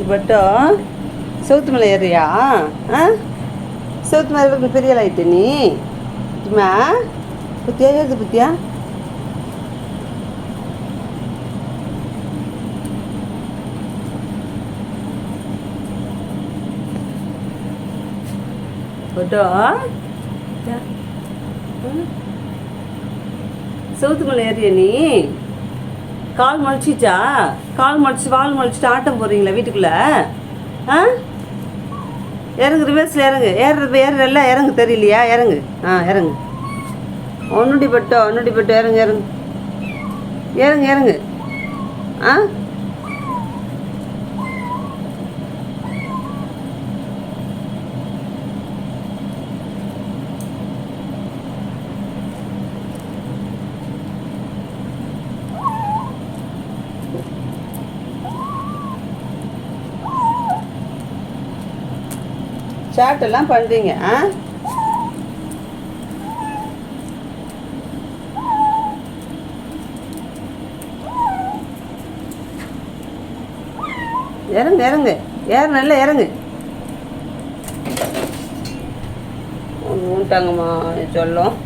பட்டம் சவுத்து மேலே ஏறியா? சவுத்து மேலே பெரிய ஆயிட்டு நீ சும்மா பத்தியா ஏறுது பத்தியா? பட்டம் சவுத்து மேலே ஏறிய நீ கால் முளைச்சிச்சா? கால் முளைச்சி வால் முளைச்சிட்டு ஆட்டம் போடுறீங்களா வீட்டுக்குள்ளே? இறங்கு, ரிவர்ஸில் இறங்கு. ஏறுறல்ல, இறங்கு. தெரியலையா? இறங்கு. இறங்கு. ஒன்னுடி பட்டோ இறங்கு இறங்கு இறங்கு இறங்கு. சாட்டெல்லாம் பண்ணுறீங்க. இறங்கு இறங்கு. நல்லா இறங்கு. ஊன்ட்டாங்கம்மா சொல்லும்.